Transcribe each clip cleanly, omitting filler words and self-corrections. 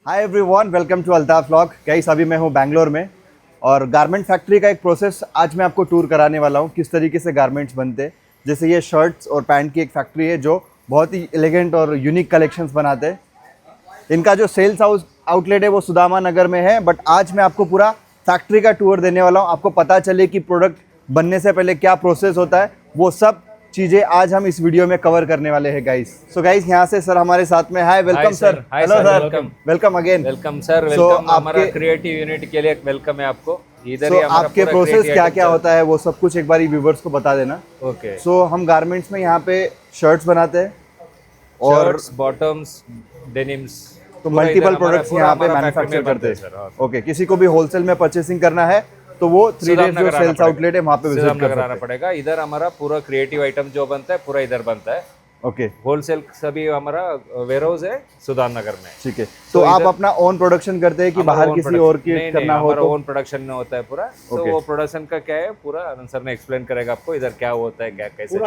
Hi everyone, welcome to Altaf vlog. Guys, अभी मैं हूँ बैंगलोर में और गारमेंट फैक्ट्री का एक प्रोसेस आज मैं आपको टूर कराने वाला हूँ, किस तरीके से गारमेंट्स बनते हैं। जैसे ये शर्ट्स और पैंट की एक फैक्ट्री है जो बहुत ही एलिगेंट और यूनिक कलेक्शंस बनाते हैं। इनका जो सेल्स आउटलेट है वो सुदामा नगर में है, बट आज मैं आपको पूरा फैक्ट्री का टूर देने वाला हूँ। आपको पता चले कि प्रोडक्ट बनने से पहले क्या प्रोसेस होता है, वो सब चीज़ें आज हम इस वीडियो में कवर करने वाले हैं गाइस। सो गाइस, यहाँ से सर हमारे साथ में। Hi, welcome sir. Hello sir, welcome again. आपके प्रोसेस क्या क्या होता है वो सब कुछ एक बार व्यूवर्स को बता देना। ओके, सो हम गारमेंट्स में यहाँ पे शर्ट्स बनाते हैं और बॉटम्स, डेनिम्स, तो मल्टीपल प्रोडक्ट्स यहाँ पे मैन्युफैक्चर करते हैं। ओके, किसी को भी होलसेल में परचेसिंग करना है तो वो 3 डेज जो सेल्स आउटलेट है वहाँ पे विजिट कर आना पड़ेगा। इधर हमारा पूरा क्रिएटिव आइटम जो बनता है पूरा इधर बनता है। ओके, होलसेल सभी हमारा वेयर हाउस है सुदाम नगर में। ठीक है, तो आप अपना ओन प्रोडक्शन करते हैं कि बाहर किसी और की करना हो? हमारा ओन प्रोडक्शन में होता है पूरा। तो वो प्रोडक्शन का क्या है पूरा आनंद सर ने एक्सप्लेन करेगा आपको, इधर क्या होता है, क्या कैसे।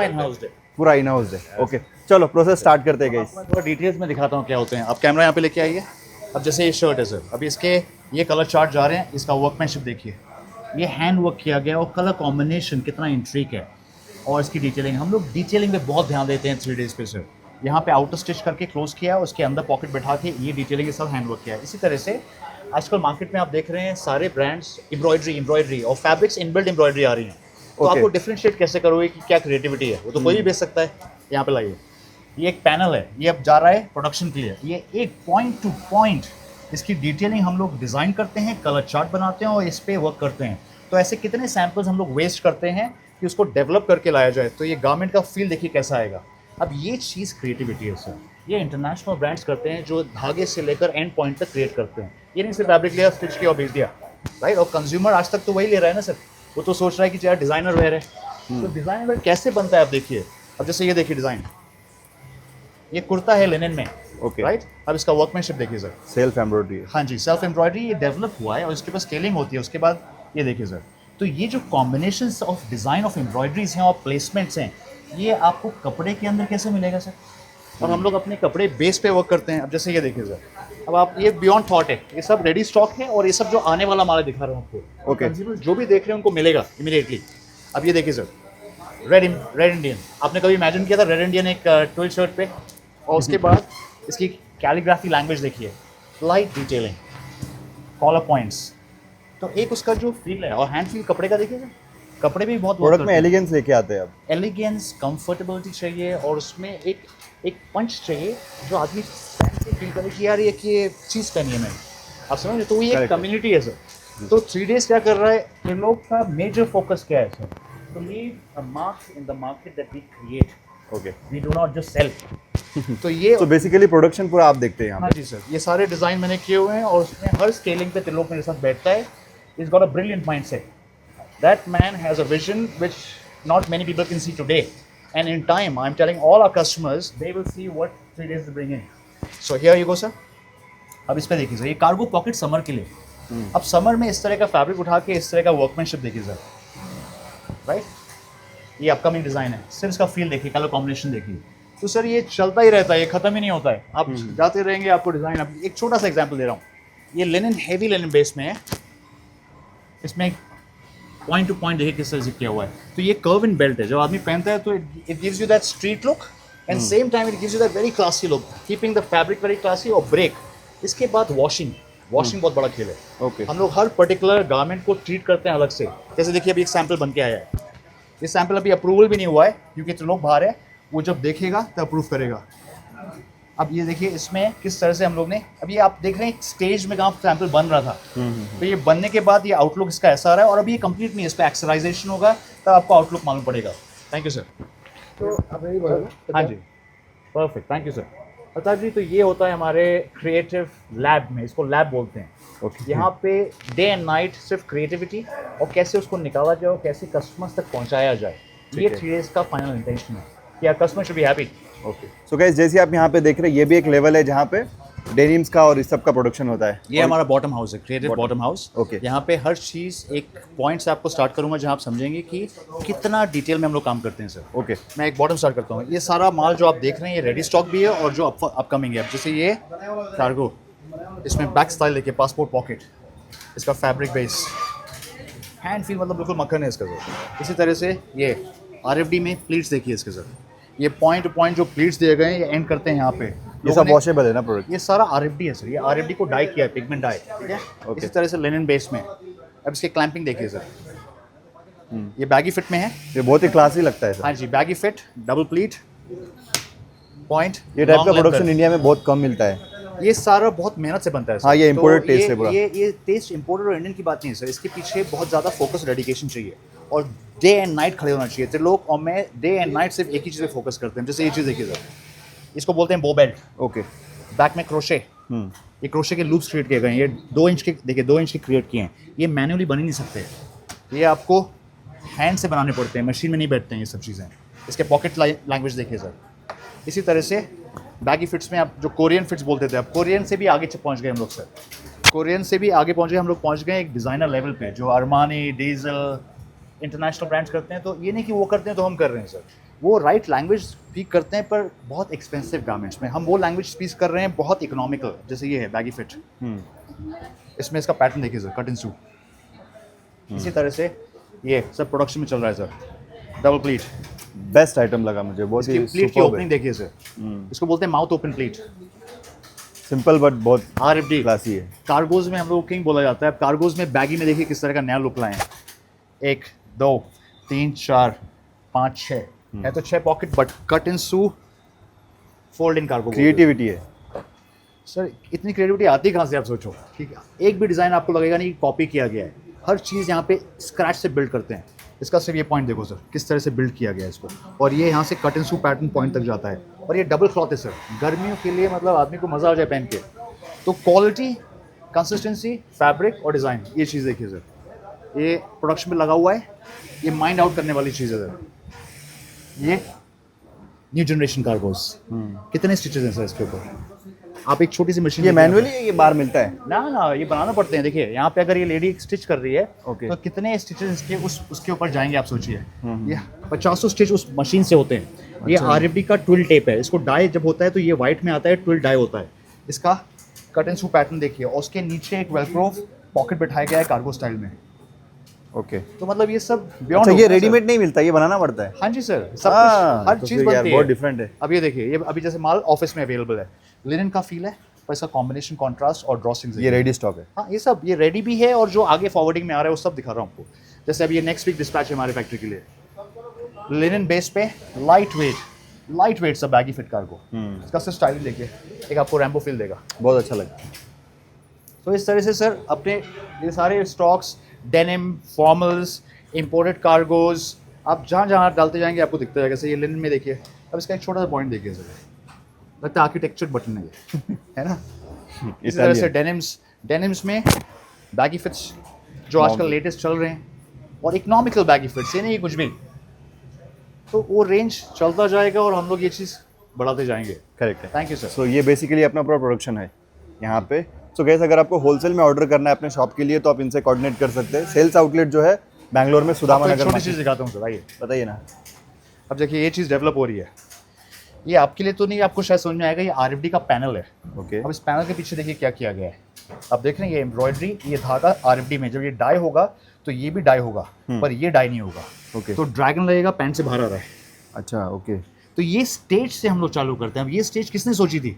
पूरा इन हाउस है। ओके, चलो प्रोसेस स्टार्ट करते हैं गाइस। थोड़ा डिटेल्स में दिखाता हूँ क्या होते हैं। आप कैमरा यहाँ पे लेके आइए। अब जैसे ये शर्ट है सर, अभी इसके ये कलर चार्ट जा रहे हैं। इसका वर्कमैनशिप देखिए, ये हैंड वर्क किया गया और कलर कॉम्बिनेशन कितना इंट्रिक है। और इसकी डिटेलिंग, हम लोग डिटेलिंग पे बहुत ध्यान देते हैं 3 डेज पे सर। यहाँ पे आउटर स्टिच करके क्लोज किया, उसके अंदर पॉकेट बैठा के ये डिटेलिंग के साथ हैंड वर्क किया है। इसी तरह से आजकल मार्केट में आप देख रहे हैं सारे ब्रांड्स एम्ब्रॉयडरी और फैब्रिक्स इनबिल्ट एम्ब्रॉयडरी आ रही हैं। तो आपको डिफ्रेंशिएट कैसे करोगे कि क्या क्रिएटिविटी है, वो तो कोई भी बेच सकता है। यहाँ पे लाइए, ये एक पैनल है, ये अब जा रहा है प्रोडक्शन के लिए। ये एक पॉइंट टू पॉइंट इसकी डिटेलिंग हम लोग डिज़ाइन करते हैं, कलर चार्ट बनाते हैं और इस पर वर्क करते हैं। तो ऐसे कितने सैम्पल्स हम लोग वेस्ट करते हैं कि उसको डेवलप करके लाया जाए। तो ये गारमेंट का फील देखिए कैसा आएगा। अब ये चीज़ क्रिएटिविटी है सर। ये इंटरनेशनल ब्रांड्स करते हैं जो धागे से लेकर एंड पॉइंट तक क्रिएट करते हैं। ये नहीं सिर्फ फैब्रिक लिया, स्टिच किया और भेज दिया, राइट। और कंज्यूमर आज तक तो वही ले रहा है ना सर। वो तो सोच रहा है कि चाहे डिज़ाइनर वेयर है। तो डिज़ाइनर वेयर कैसे बनता है आप देखिए। अब जैसे ये देखिए डिज़ाइन, ये कुर्ता है लिनन में, ओके, राइट। अब इसका वर्कमैनशिप देखिए सर, सेल्फ एम्ब्रॉयडरी। हाँ जी, सेल्फ एम्ब्रॉयडरी ये डेवलप हुआ है और इसके पास स्केलिंग होती है। उसके बाद ये देखिए सर, तो ये जो combinations of design of embroideries हैं और प्लेसमेंट्स हैं, ये आपको कपड़े के अंदर कैसे मिलेगा सर। और हम लोग अपने कपड़े बेस पे वर्क करते हैं। अब जैसे ये देखिए सर, अब आप ये बियॉन्ड थॉट है, ये सब रेडी स्टॉक है और ये सब जो आने वाला माल दिखा रहा हूँ आपको। ओके, जो भी देख रहे हैं उनको मिलेगा इमीडिएटली। अब ये देखिए सर, रेड इंडियन, आपने कभी इमेजिन किया था रेड इंडियन एक ट्विल शर्ट पे? और उसके बाद इसकी कैलीग्राफी लैंग्वेज देखिए, लाइट डिटेलिंग, कॉलर पॉइंट्स। तो एक उसका जो फील है और हैंड फील कपड़े का देखिए सर, कपड़े भी बहुत प्रोडक्ट में एलिगेंस लेके आते हैं। अब एलिगेंस, कंफर्टेबिलिटी चाहिए और उसमें एक पंच चाहिए जो आदमी फील करे कि यार ये चीज़ पहनी है मैंने, आप समझे। तो ये एक कम्युनिटी है सर। तो 3 डेज क्या कर रहा है, इन लोग का मेजर फोकस क्या है sir, to leave a mark in the market that we create. Okay, We do not just sell. तो ये तो बेसिकली प्रोडक्शन पूरा आप देखते हैं यहाँ हाँ जी सर, ये सारे डिज़ाइन मैंने किए हुए हैं और उसमें हर स्केलिंग पे त्रिलोक मेरे साथ बैठता है। He's got a brilliant mindset. That man has a vision which not many people can see today. And in time, I'm telling all our customers, they will see what 3 days they bring in. So here you go sir. अब इस पे देखिए sir, ये cargo pocket summer के लिए। अब summer में इस तरह का फैब्रिक उठा के इस तरह का वर्कमैनशिप देखिए सर, राइट। ये अपकमिंग डिज़ाइन है, सिर्फ इसका फील देखिए, कलर कॉम्बिनेशन देखिए। तो सर ये चलता ही रहता है, ये ख़त्म ही नहीं होता है। आप जाते रहेंगे, आपको डिज़ाइन। अब एक छोटा सा एग्जांपल दे रहा हूँ, ये लिनन, हेवी लिनन बेस में है। इसमें पॉइंट टू पॉइंट देखिए किस तरह से किया हुआ है। तो ये कर्व इन बेल्ट है, जब आदमी पहनता है तो it gives you that street look and same time it gives you that very classy look, keeping the fabric very classy. और ब्रेक, इसके बाद वॉशिंग बहुत बड़ा खेल है। ओके, हम लोग हर पर्टिकुलर गारमेंट को ट्रीट करते हैं अलग से। जैसे देखिए अभी एक सैंपल बन के आया है, ये सैंपल अभी अप्रूवल भी नहीं हुआ है क्योंकि त्रिलोक बाहर है, वो जब देखेगा तब अप्रूव करेगा। अब ये देखिए इसमें किस तरह से हम लोग ने, अभी आप देख रहे हैं स्टेज में कहाँ सैंपल बन रहा था, तो ये बनने के बाद ये आउटलुक इसका ऐसा आ रहा है। और अभी ये कंप्लीट नहीं है, इस पर एक्सराइजेशन होगा तब आपको आउटलुक मालूम पड़ेगा। Thank you sir. तो अब यही बोलो। हाँ जी, परफेक्ट, थैंक यू सर। अर्थात जी, तो ये होता है हमारे क्रिएटिव लैब में, इसको लैब बोलते हैं। यहाँ पे डे एंड नाइट सिर्फ क्रिएटिविटी और कैसे उसको निकाला जाए और कैसे कस्टमर्स तक पहुँचाया जाए, ये 3 डेज का फाइनल इंटेंशन है कि customer should be happy. Okay, so guys, जैसे आप यहाँ पे देख रहे हैं, ये भी एक लेवल है जहाँ पे डेनिम्स का और इस सब का प्रोडक्शन होता है। ये हमारा बॉटम हाउस है, क्रिएटिव बॉटम हाउस। ओके, यहाँ पे हर चीज़ एक पॉइंट से आपको स्टार्ट करूँगा जहाँ आप समझेंगे कि कितना डिटेल में हम लोग काम करते हैं सर। ओके, मैं एक बॉटम स्टार्ट करता हूँ। ये सारा माल जो आप देख रहे हैं ये रेडी स्टॉक भी है और जो अपकमिंग है। जैसे ये कार्गो, इसमें बैक स्टाइल देखिए, पासपोर्ट पॉकेट, इसका फैब्रिक बेस, हैंड फील मतलब बिल्कुल मक्खन है इसका सर। इसी तरह से ये RFD में प्लीट्स देखिए इसके सर, ये पॉइंट टू पॉइंट जो प्लीट्स दिए गए हैं ये एंड करते हैं यहाँ पे। ये सब वॉशेबल है ना प्रोडक्ट? ये सारा RFD है सर, ये RFD को डाई किया है, पिगमेंट डाई, ठीक है। इसी तरह से लिनन बेस में। अब इसके क्लैंपिंग देखिए सर, ये बैगी फिट में है। ये बहुत ही क्लासी लगता है सर। हाँ जी, baggy fit, double pleat, point. ये टाइप का प्रोडक्शन इंडिया में बहुत कम मिलता है। ये सारा बहुत मेहनत से बनता है सर। हाँ, ये imported तो taste है पूरा। ये टेस्ट इम्पोर्टेड और इंडियन की बात नहीं है सर, इसके पीछे बहुत ज़्यादा फोकस डेडिकेशन चाहिए और डे एंड नाइट खड़े होना चाहिए। तो लोग और मैं डे एंड नाइट सिर्फ एक ही चीज़ पे फोकस करते हैं। जैसे ये चीज़ देखिए सर, इसको बोलते हैं बो बेल्ट। ओके। बैक में क्रोशे, ये क्रोशे के लूप्स क्रिएट किए गए हैं। ये 2 इंच के देखिए, 2 इंच के क्रिएट किए हैं। ये मैन्युअली बन ही नहीं सकते, ये आपको हैंड से बनाने पड़ते हैं, मशीन में नहीं बैठते हैं ये सब चीज़ें। इसके पॉकेट लैंग्वेज देखिए सर। इसी तरह से बैगी फिट्स में आप जो कोरियन फिट्स बोलते थे, अब कोरियन से भी आगे पहुंच गए हम लोग सर। कोरियन से भी आगे पहुंच गए हम लोग, पहुंच गए एक डिज़ाइनर लेवल पे, जो अरमानी, डीजल, इंटरनेशनल ब्रांड्स करते हैं। तो ये नहीं कि वो करते हैं तो हम कर रहे हैं सर, वो राइट लैंग्वेज स्पीक करते हैं पर बहुत एक्सपेंसिव गारमेंट्स में। हम वो लैंग्वेज स्पीक कर रहे हैं बहुत इकोनॉमिकल, जैसे ये है बैगी फिट। इसमें इसका पैटर्न देखिए सर, कट इन सू। इसी तरह से ये सब प्रोडक्शन में चल रहा है sir, double pleat. Best item लगा मुझे, बहुत इसकी ही प्लीट की superb ओपनिंग देखिए सर, इसको बोलते हैं mouth open pleat. Simple but बहुत RFD क्लासी है। कार्गोज में हम लोग किंग बोला जाता है। अब कार्गोज में बैगी में देखिए किस तरह का नया लुक लाए हैं। 1 2 3 4 5 6 है तो 6 pocket, but cut in sew, fold in cargo. Creativity है सर, इतनी क्रिएटिविटी आती कहाँ से आप सोचो, ठीक है। एक भी डिज़ाइन आपको लगेगा नहीं कॉपी किया गया है, हर चीज़ यहाँ पे स्क्रैच से बिल्ड करते हैं। इसका सिर्फ ये पॉइंट देखो सर, किस तरह से बिल्ड किया गया है इसको, और ये यहाँ से cut and sew pattern point तक जाता है। और ये डबल क्लॉथ है सर, गर्मियों के लिए मतलब आदमी को मज़ा आ जाए पहन के। तो क्वालिटी, कंसिस्टेंसी, फैब्रिक और डिज़ाइन, ये चीज़ देखिए सर, ये प्रोडक्शन में लगा हुआ है। ये माइंड आउट करने वाली चीज़ है सर। ये न्यू जनरेशन कार्गोस, कितने स्टिचेस हैं सर इसके ऊपर? आप एक छोटी सी मशीन, ये मैनुअली ये बार मिलता है? ना ये बनाना पड़ते हैं। देखिए यहाँ पे अगर ये लेडी स्टिच कर रही है Okay. तो कितने स्टिचेस इसके उसके ऊपर जाएंगे आप सोचिए। ये 50 स्टिच उस मशीन से होते हैं। ये RFD का ट्विल टेप है, इसको डाई जब होता है तो ये वाइट में आता है, ट्विल डाई होता है। इसका कट एंड सू पैटर्न देखिए, और उसके नीचे एक वेलक्रो पॉकेट बिठाया गया है कार्गो स्टाइल में। ओके। तो मतलब ये सब अच्छा, बियॉन्ड। ये रेडीमेड नहीं मिलता, ये बनाना पड़ता है? हाँ जी सर, सब हाँ, कुछ, हर तो चीज़ फिर यार बनती बहुत है। डिफरेंट है। अब ये देखिए, ये अभी जैसे माल ऑफिस में अवेलेबल है, लिनन का फील है, पर इसका कॉम्बिनेशन, कॉन्ट्रास्ट और ड्रॉसिंग ये रेडी स्टॉक है? हाँ, ये सब ये रेडी भी है, और जो आगे फॉरवर्डिंग में आ रहा है वो सब दिखा रहा हूँ आपको। जैसे अभी ये नेक्स्ट वीक डिस्पैच है हमारे फैक्ट्री के लिए, लिनन बेस पे लाइट वेट सा बैगी फिट कार्गो। इसका सिर्फ स्टाइलिंग देखिए, एक आपको रैम्बो फील देगा, बहुत अच्छा लगा। तो इस तरह से सर अपने ये सारे stocks, denim, formals, imported cargoes, आप जहाँ जहाँ डालते जाएंगे आपको दिखता जाएगा। जैसे ये लिनन में देखिए, अब इसका एक छोटा सा पॉइंट देखिए सर, लगता है आर्किटेक्चर बटन है ये, है ना। इसी तरह से डेनिम्स में बैगी फिट्स जो आजकल लेटेस्ट चल रहे हैं, और इकोनॉमिकल बैगी फिट्स, ये नहीं कुछ भी, तो वो रेंज चलता जाएगा और हम लोग ये चीज़ बढ़ाते जाएंगे। करेक्ट है। Thank you sir. सो ये बेसिकली अपना पूरा प्रोडक्शन है यहाँ पे। सो गैस, अगर आपको होलसेल में ऑर्डर करना है अपने शॉप के लिए तो आप इनसे कोऑर्डिनेट कर सकते हैं। सेल्स आउटलेट जो है बैंगलोर में सुदामा आपको एक नगर छोटी में। चीज़ दिखाता हूँ सर, आइए। बताइए ना। अब देखिए ये चीज़ डेवलप हो रही है, ये आपके लिए तो नहीं, आपको शायद समझ में आएगा। ये RFD का पैनल है। ओके। अब इस पैनल के पीछे देखिए क्या किया गया है। अब देख रहे हैं ये एम्ब्रॉयडरी, ये धागा RFD में, जब ये डाई होगा तो ये भी डाई होगा, पर ये डाई नहीं होगा। ओके। तो ड्रैगन लगेगा, पैंट से बाहर आ रहा है। अच्छा, ओके। तो ये स्टेज से हम लोग चालू करते हैं। अब ये स्टेज किसने सोची थी?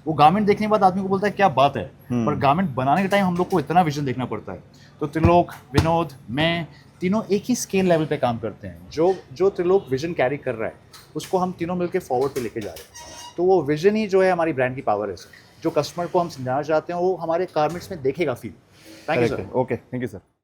वो गारमेंट देखने के बाद आदमी को बोलता है क्या बात है, पर गारमेंट बनाने के टाइम हम लोग को इतना विजन देखना पड़ता है। तो त्रिलोक, विनोद, मैं, तीनों एक ही स्केल लेवल पे काम करते हैं। जो त्रिलोक विजन कैरी कर रहा है उसको हम तीनों मिलकर फॉरवर्ड पे लेके जा रहे हैं। तो वो विजन ही जो है हमारी ब्रांड की पावर है। जो कस्टमर को हम समझाना चाहते हैं वो हमारे गारमेंट्स में देखेगा feel. Thank you sir. Okay, thank you sir.